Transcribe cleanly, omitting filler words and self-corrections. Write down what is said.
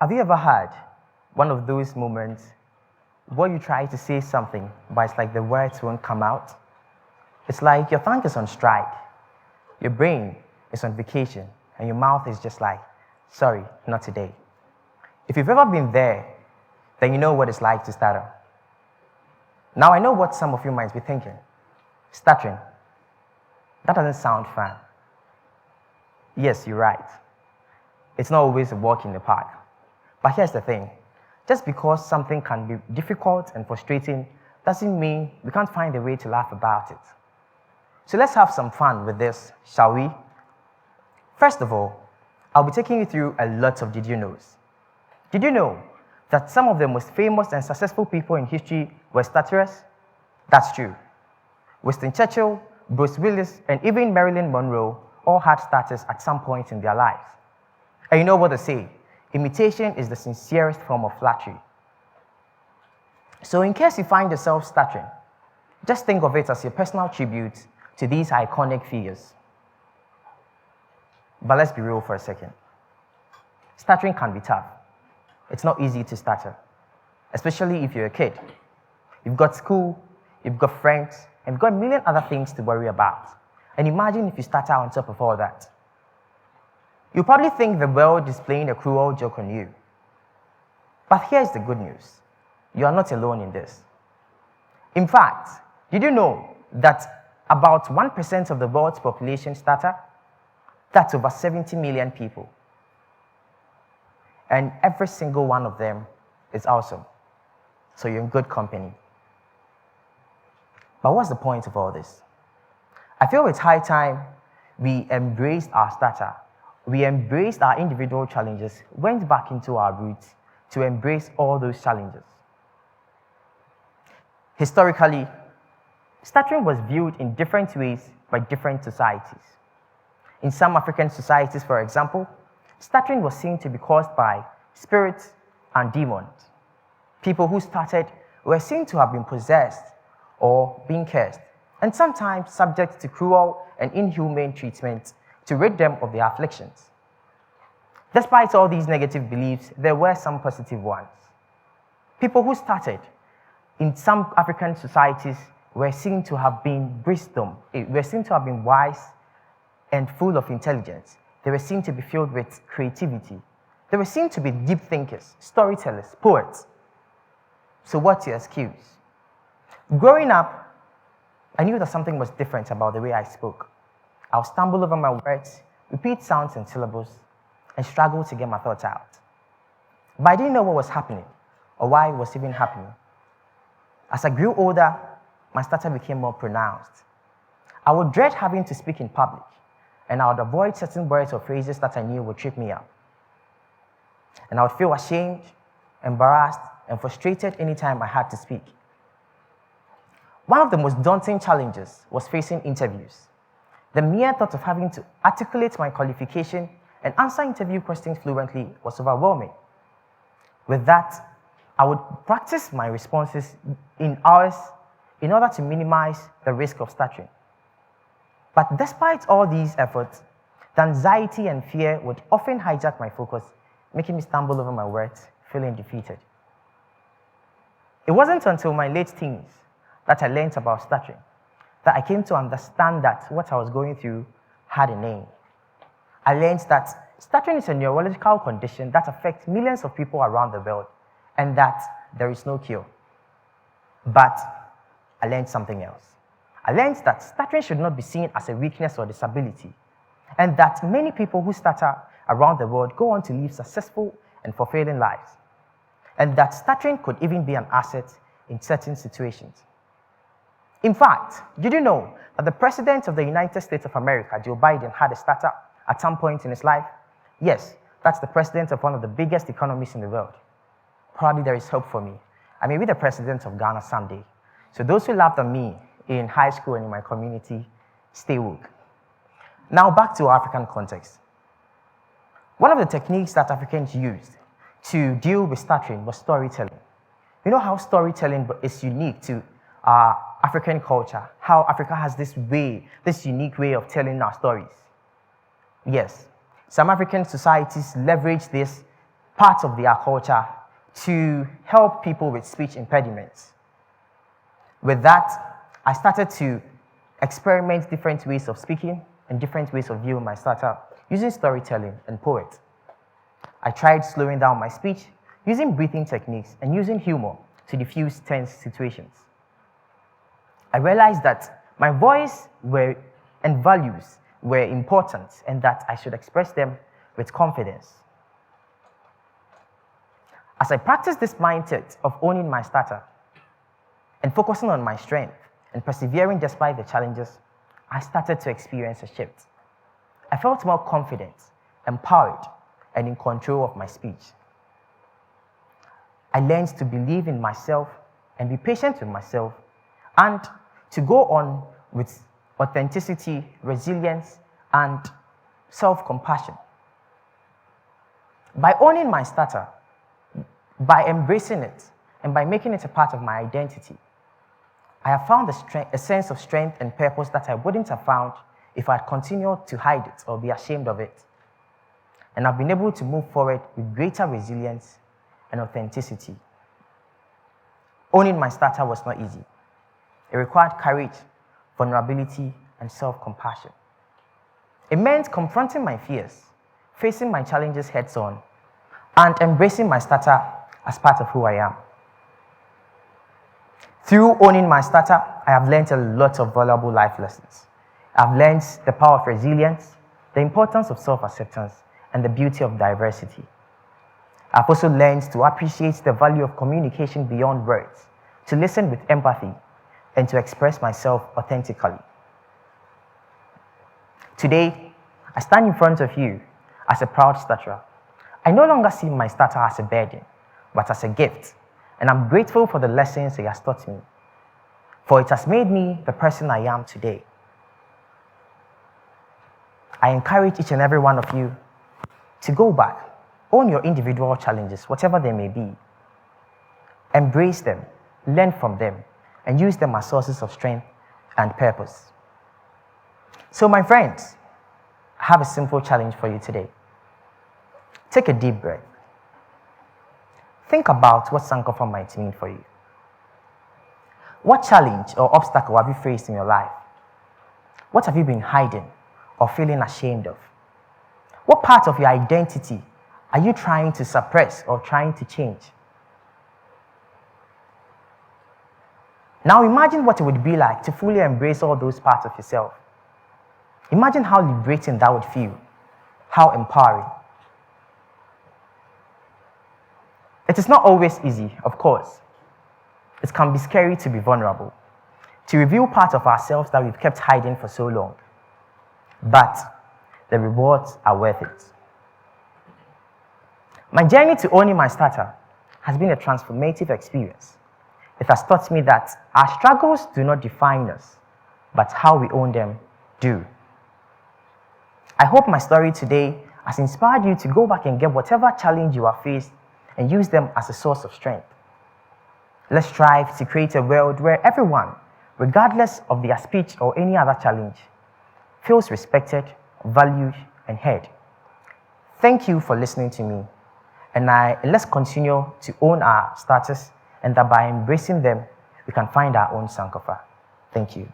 Have you ever had one of those moments where you try to say something, but it's like the words won't come out? It's like your tongue is on strike, your brain is on vacation, and your mouth is just like, sorry, not today. If you've ever been there, then you know what it's like to stutter. Now I know what some of you might be thinking. Stuttering. That doesn't sound fun. Yes, you're right. It's not always a walk in the park. But here's the thing. Just because something can be difficult and frustrating doesn't mean we can't find a way to laugh about it. So let's have some fun with this, shall we? First of all, I'll be taking you through a lot of did you knows. Did you know that some of the most famous and successful people in history were stutterers? That's true. Winston Churchill, Bruce Willis, and even Marilyn Monroe all had stutters at some point in their lives. And you know what they say? Imitation is the sincerest form of flattery. So in case you find yourself stuttering, just think of it as your personal tribute to these iconic figures. But let's be real for a second. Stuttering can be tough. It's not easy to stutter, especially if you're a kid. You've got school, you've got friends, and you've got a million other things to worry about. And imagine if you stutter on top of all that. You probably think the world is playing a cruel joke on you. But here's the good news. You are not alone in this. In fact, did you know that about 1% of the world's population stutter? That's over 70 million people. And every single one of them is awesome. So you're in good company. But what's the point of all this? I feel it's high time we embraced our stutter. We embraced our individual challenges, went back into our roots to embrace all those challenges. Historically, stuttering was viewed in different ways by different societies. In some African societies, for example, stuttering was seen to be caused by spirits and demons. People who stuttered were seen to have been possessed or being cursed, and sometimes subject to cruel and inhumane treatment to rid them of their afflictions. Despite all these negative beliefs, there were some positive ones. People who stuttered in some African societies were seen to have been wise and full of intelligence. They were seen to be filled with creativity. They were seen to be deep thinkers, storytellers, poets. So what's your excuse? Growing up, I knew that something was different about the way I spoke. I would stumble over my words, repeat sounds and syllables, and struggle to get my thoughts out. But I didn't know what was happening or why it was even happening. As I grew older, my stutter became more pronounced. I would dread having to speak in public, and I would avoid certain words or phrases that I knew would trip me up. And I would feel ashamed, embarrassed, and frustrated anytime I had to speak. One of the most daunting challenges was facing interviews. The mere thought of having to articulate my qualification and answer interview questions fluently was overwhelming. With that, I would practice my responses in hours in order to minimize the risk of stuttering. But despite all these efforts, the anxiety and fear would often hijack my focus, making me stumble over my words, feeling defeated. It wasn't until my late teens that I learned about stuttering, that I came to understand that what I was going through had a name. I learned that stuttering is a neurological condition that affects millions of people around the world, and that there is no cure. But I learned something else. I learned that stuttering should not be seen as a weakness or disability, and that many people who stutter around the world go on to live successful and fulfilling lives, and that stuttering could even be an asset in certain situations. In fact, did you know that the President of the United States of America, Joe Biden, had a stutter at some point in his life? Yes, that's the president of one of the biggest economies in the world. Probably there is hope for me. I may be the president of Ghana someday. So those who laughed at me in high school and in my community, stay woke. Now back to our African context. One of the techniques that Africans used to deal with stuttering was storytelling. You know how storytelling is unique to African culture, how Africa has this unique way of telling our stories. Yes, some African societies leverage this part of their culture to help people with speech impediments. With that, I started to experiment different ways of speaking and different ways of viewing my startup using storytelling and poetry. I tried slowing down my speech, using breathing techniques, and using humor to diffuse tense situations. I realized that my voice and values were important and that I should express them with confidence. As I practiced this mindset of owning my stutter and focusing on my strength and persevering despite the challenges, I started to experience a shift. I felt more confident, empowered, and in control of my speech. I learned to believe in myself and be patient with myself, and to go on with authenticity, resilience, and self-compassion. By owning my stutter, by embracing it, and by making it a part of my identity, I have found a sense of strength and purpose that I wouldn't have found if I had continued to hide it or be ashamed of it. And I've been able to move forward with greater resilience and authenticity. Owning my stutter was not easy. It required courage, vulnerability, and self-compassion. It meant confronting my fears, facing my challenges heads-on, and embracing my stutter as part of who I am. Through owning my stutter, I have learned a lot of valuable life lessons. I've learned the power of resilience, the importance of self-acceptance, and the beauty of diversity. I've also learned to appreciate the value of communication beyond words, to listen with empathy, and to express myself authentically. Today, I stand in front of you as a proud stutterer. I no longer see my stutter as a burden, but as a gift, and I'm grateful for the lessons it has taught me, for it has made me the person I am today. I encourage each and every one of you to go back, own your individual challenges, whatever they may be, embrace them, learn from them, and use them as sources of strength and purpose. So my friends, I have a simple challenge for you today. Take a deep breath. Think about what Sankofa might mean for you. What challenge or obstacle have you faced in your life? What have you been hiding or feeling ashamed of? What part of your identity are you trying to suppress or trying to change? Now imagine what it would be like to fully embrace all those parts of yourself. Imagine how liberating that would feel, how empowering. It is not always easy, of course. It can be scary to be vulnerable, to reveal parts of ourselves that we've kept hiding for so long. But the rewards are worth it. My journey to owning my stutter has been a transformative experience. It has taught me that our struggles do not define us, but how we own them do. I hope my story today has inspired you to go back and get whatever challenge you have faced and use them as a source of strength. Let's strive to create a world where everyone, regardless of their speech or any other challenge, feels respected, valued, and heard. Thank you for listening to me, and let's continue to own our status, and that by embracing them, we can find our own Sankofa. Thank you.